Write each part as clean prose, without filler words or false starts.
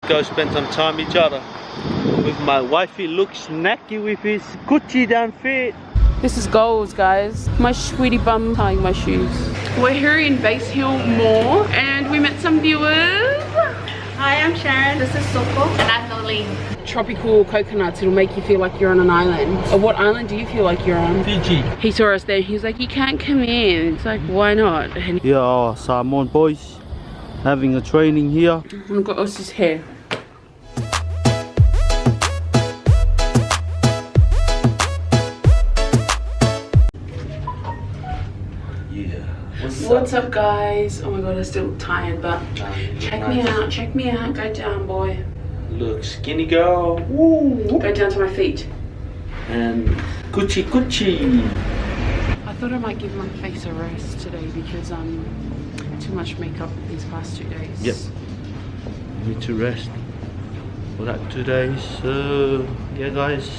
go spend some time with each other. With my wifey looks snacky with his Gucci down feet. This is goals, guys. My sweetie bum tying my shoes. We're here in Base Hill Mall and we met some viewers. Hi, I'm Sharon. This is Soko. And I'm Nolene. Tropical coconuts, it'll make you feel like you're on an island. What island do you feel like you're on? Fiji. He saw us there, he's like, you can't come in. It's like, why not? And Yeah, Samoan boys having a training here. I've got Ossie's hair. What's up, guys? Oh my god, I'm still tired, but check me out, check me out. Go down, boy. Look, skinny girl. Woo. Go down to my feet. And Gucci Gucci. I thought I might give my face a rest today because too much makeup these past 2 days. Yep. Need to rest for that 2 days. So yeah, guys,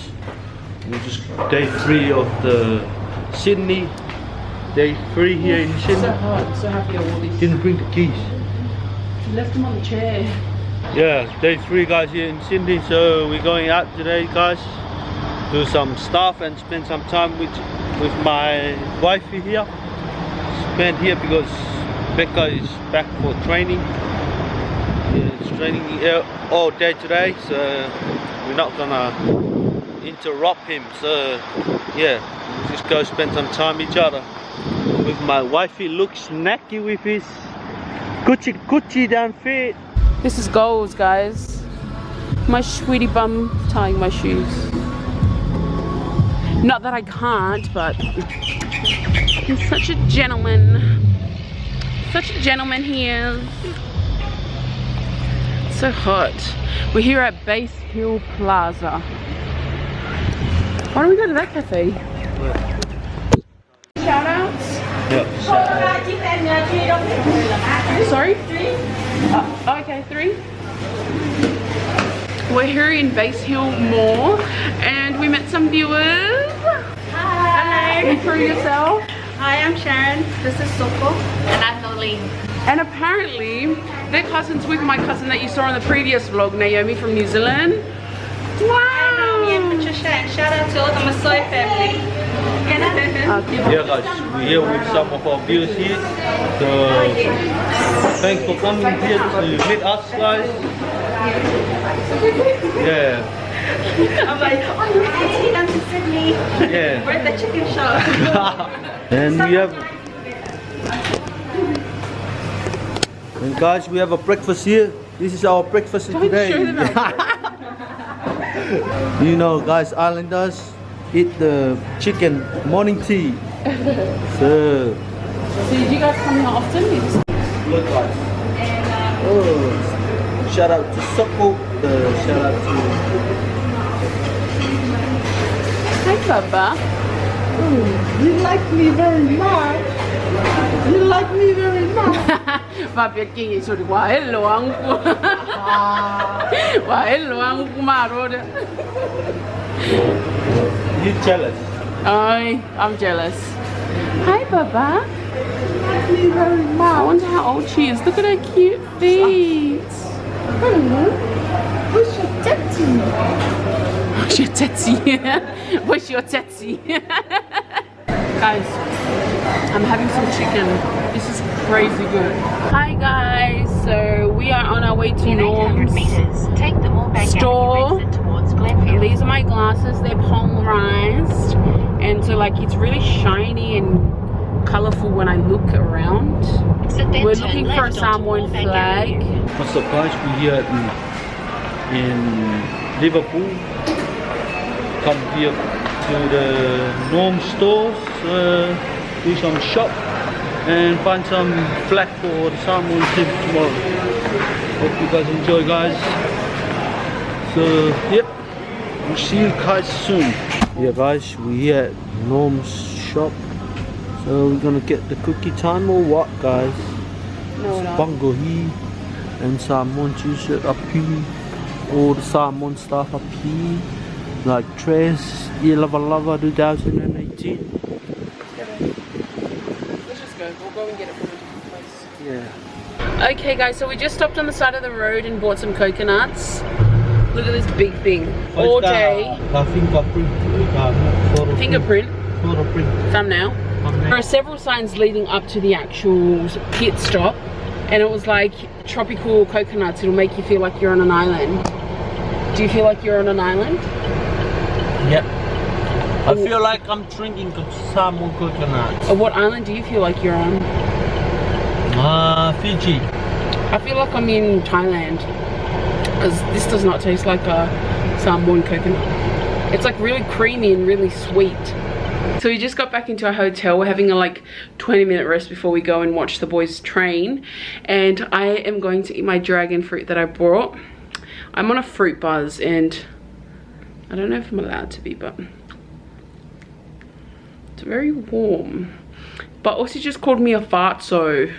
we're just day 3 of the Sydney. Day 3 here in Sydney. So hot, so happy to all these. Didn't bring the keys. You left them on the chair. Yeah, day 3, guys, here in Sydney. So we're going out today, guys. Do some stuff and spend some time with my wifey here. Spend here because Becca is back for training. Yeah, it's training all day today, so we're not gonna interrupt him. So yeah, we'll just go spend some time with each other. With my wifey looks snacky with his Gucci down feet. This is goals, guys. My sweetie bum tying my shoes. Not that I can't, but he's such a gentleman. Such a gentleman he is. So hot. We're here at Base Hill Plaza. Why don't we go to that cafe? Shout outs? Yeah. Sorry? Okay, 3. We're here in Base Hill Mall and we met some viewers. Hi. Intro yourself. Hi, I'm Sharon. This is Soko. And I'm Nolene. And apparently, they're cousins with my cousin that you saw in the previous vlog, Naomi from New Zealand. Wow! Me and Patricia, and shout out to all the Masoi family. Yeah, guys, we're here with some of our viewers here. So thanks for coming here to meet us, guys. Yeah. I'm like, oh, you can take them to Sydney. Yeah. We're at the chicken shop. And we have. And guys, we have a breakfast here. This is our breakfast today. You know, guys, islanders eat the chicken morning tea. So you guys come here often? look, guys. Oh, shout out to Soko. Shout out to. Hi, Papa. You like me very much. You like me very much. Papi aqui isso de wa hello angu. Wa hello angu maroda. You jealous? I'm jealous. Hi, Baba. You like me very I much. wonder how old she is. Look at her cute feet. Who's your daddy? What's your tetsi? What's your tetsi? Guys, I'm having some chicken. This is crazy good. Hi guys, so we are on our way to Norm's store. And these are my glasses, they're polarized. And so like it's really shiny and colorful when I look around. We're looking for a Samoan flag. What's the price? We're here in Liverpool. Come here to the Norm stores, do some shop and find some flag for the Samoan team tomorrow. Hope you guys enjoy, guys. So yep, we'll see you guys soon. Yeah guys, we're here at Norm's shop. So we're gonna get the cookie time or what, guys? No, no. Bangohi and Samoan t-shirt up here. All the Samoan stuff up here. Like Tres, Lava Lava 2018. Let's just go. We'll go and get it from a different place. Yeah. Okay guys, so we just stopped on the side of the road and bought some coconuts. Look at this big thing. All day. Fingerprint. Thumbnail. There are several signs leading up to the actual pit stop, and it was like tropical coconuts. It'll make you feel like you're on an island. Do you feel like you're on an island? Yep. I feel like I'm drinking salmon coconuts. What island do you feel like you're on? Fiji. I feel like I'm in Thailand, because this does not taste like a salmon coconut. It's like really creamy and really sweet. So we just got back into our hotel. We're having a like 20-minute rest before we go and watch the boys train. And I am going to eat my dragon fruit that I brought. I'm on a fruit buzz and I don't know if I'm allowed to be, but it's very warm. But also just called me a fartso.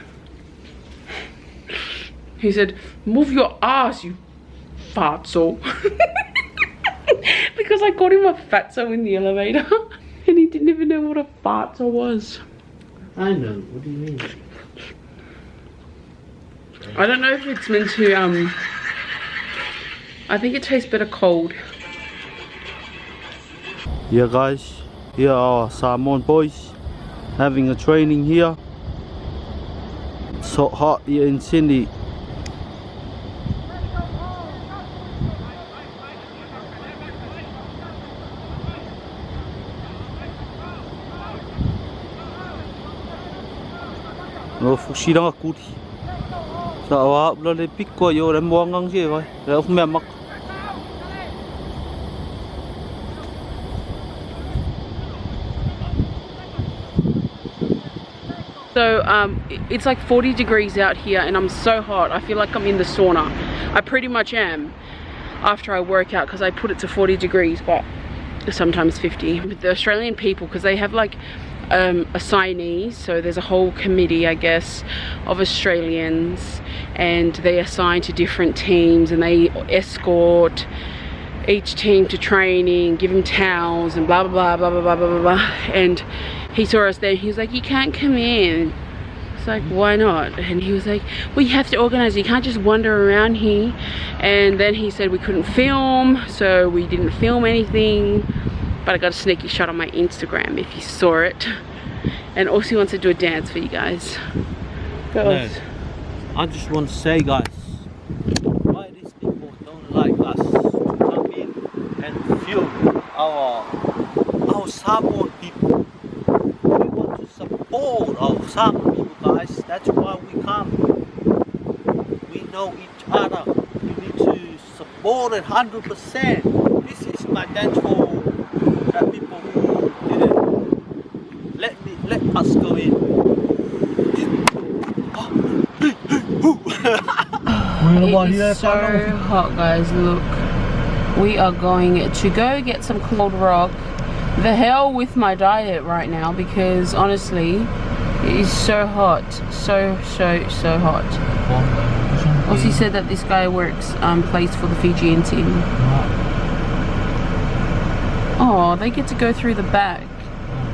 He said, move your ass, you fartso. Because I called him a fatso in the elevator. And he didn't even know what a fartso was. I know, what do you mean? I don't know if it's meant to, I think it tastes better cold. Yeah guys, here are salmon boys having a training here. It's so hot here in Sydney. Nó phục sĩ đang cút. Sao á, nó lấy pick qua vô để mua ngang gì vậy? Để không mềm mắc. So it's like 40 degrees out here and I'm so hot. I feel like I'm in the sauna. I pretty much am after I work out, because I put it to 40 degrees, but sometimes 50. With the Australian people, because they have like assignees, so there's a whole committee, I guess, of Australians, and they assign to different teams and they escort each team to training, give them towels and blah blah blah blah blah blah blah blah. And he saw us there, he was like, you can't come in. It's like, why not? And he was like, well, you have to organize, you can't just wander around here. And then he said we couldn't film, so we didn't film anything. But I got a sneaky shot on my Instagram if you saw it. And also he wants to do a dance for you guys. Girls. No, I just want to say guys, why these people don't like us to come in and film our salmon people. We want to support our salmon people guys, that's why we come. We know each other, we need to support it 100%. This is my dance for that people who didn't let us go in. It is so hot guys, look. We are going to go get some cold rock. The hell with my diet right now, because honestly it is so hot, so hot. Also he said that this guy works plays for the Fijian team. Oh, they get to go through the back.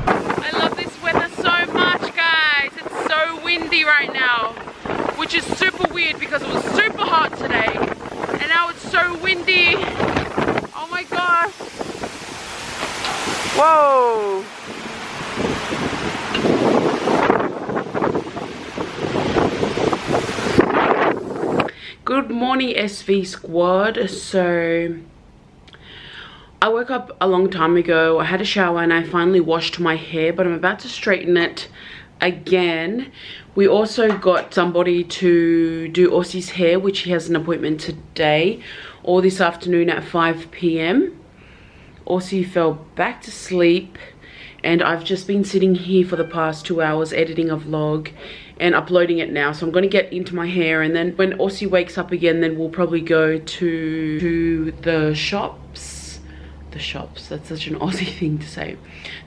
I love this weather so much guys. It's so windy right now, which is super weird because it was super hot today and now it's so windy. Oh my gosh. Whoa. Good morning SV squad. So I woke up a long time ago, I had a shower and I finally washed my hair, but I'm about to straighten it again. We also got somebody to do Aussie's hair, which he has an appointment today or this afternoon at 5 p.m. Aussie fell back to sleep and I've just been sitting here for the past 2 hours editing a vlog and uploading it now. So I'm going to get into my hair, and then when Aussie wakes up again, then we'll probably go to the shops. The shops, that's such an Aussie thing to say.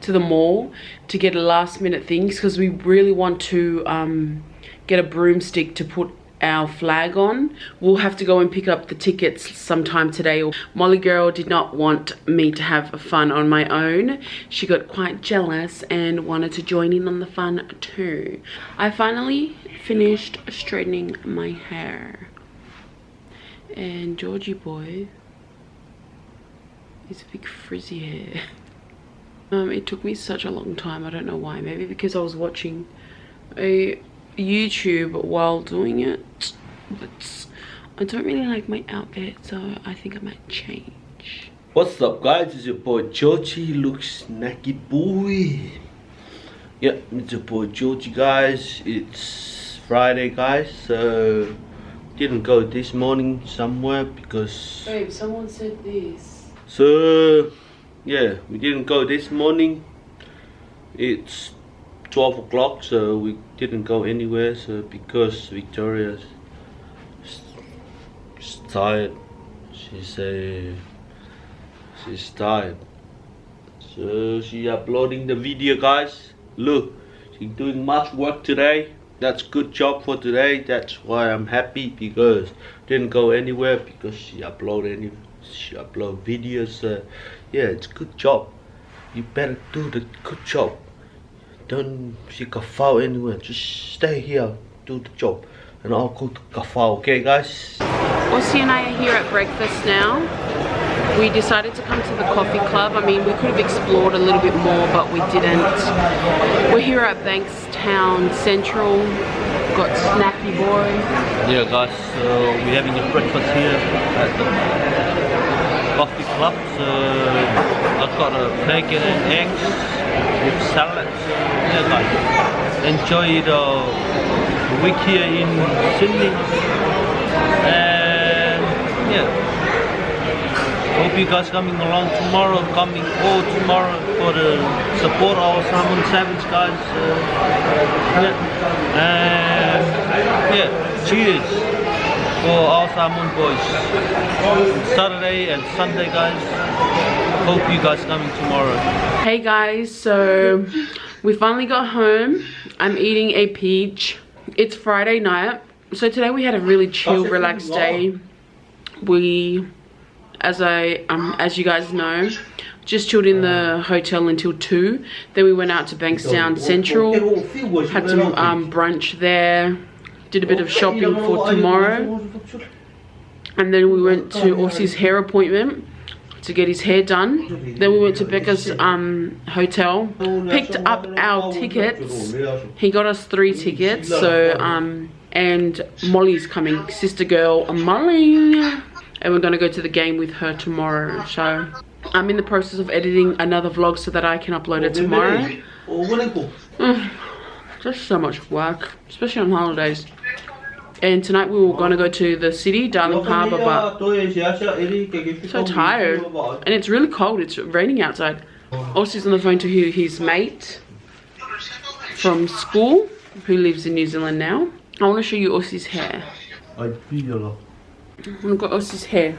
To the mall to get last minute things, because we really want to get a broomstick to put our flag on. We'll have to go and pick up the tickets sometime today. Molly girl did not want me to have fun on my own. She got quite jealous and wanted to join in on the fun too. I finally finished straightening my hair. And Georgie boy is a big frizzy hair. It took me such a long time. I don't know why. Maybe because I was watching a YouTube while doing it. But I don't really like my outfit, so I think I might change. What's up, guys? It's your boy Georgie. Looks snacky boy. Yeah, it's your boy Georgie, guys. It's Friday, guys. So didn't go this morning somewhere because. Babe, someone said this. So yeah, we didn't go this morning. It's 12 o'clock, so we didn't go anywhere. So because Victoria's tired, she's tired, so she's uploading the video, guys. Look, she's doing much work today. That's good job for today. That's why I'm happy, because didn't go anywhere because she upload videos. Yeah, it's good job. You better do the good job. Don't see kafao anywhere. Just stay here, do the job, and I'll go to kafao. Okay, guys. Aussie and I are here at breakfast now. We decided to come to the coffee club. I mean, we could have explored a little bit more, but we didn't. We're here at Bankstown Central. Got Snacky Boy. Yeah, guys. So we're having a breakfast here at the coffee club. So I've got a bacon and eggs with salad. So yeah, guys, enjoy the week here in Sydney. And yeah, hope you guys coming along tomorrow, tomorrow for the support our Salmon Savage, guys. Yeah, and yeah, cheers for our Salmon boys. Saturday and Sunday, guys. Hope you guys coming tomorrow. Hey guys, so we finally got home. I'm eating a peach. It's Friday night. So today we had a really chill, relaxed day. We, as you guys know, just chilled in the hotel until 2. Then we went out to Bankstown Central, had some brunch there, did a bit of shopping for tomorrow, and then we went to Aussie's hair appointment to get his hair done. Then we went to Becca's hotel, picked up our tickets. He got us 3 tickets. So and Molly's coming, sister girl Molly, and we're gonna go to the game with her tomorrow. So I'm in the process of editing another vlog so that I can upload it tomorrow. Just so much work, especially on holidays. And tonight we were gonna go to the city, Darling Harbour, but I'm so tired. And it's really cold, it's raining outside. Aussie's on the phone to his mate from school, who lives in New Zealand now. I want to show you Aussie's hair. I've got Aussie's hair.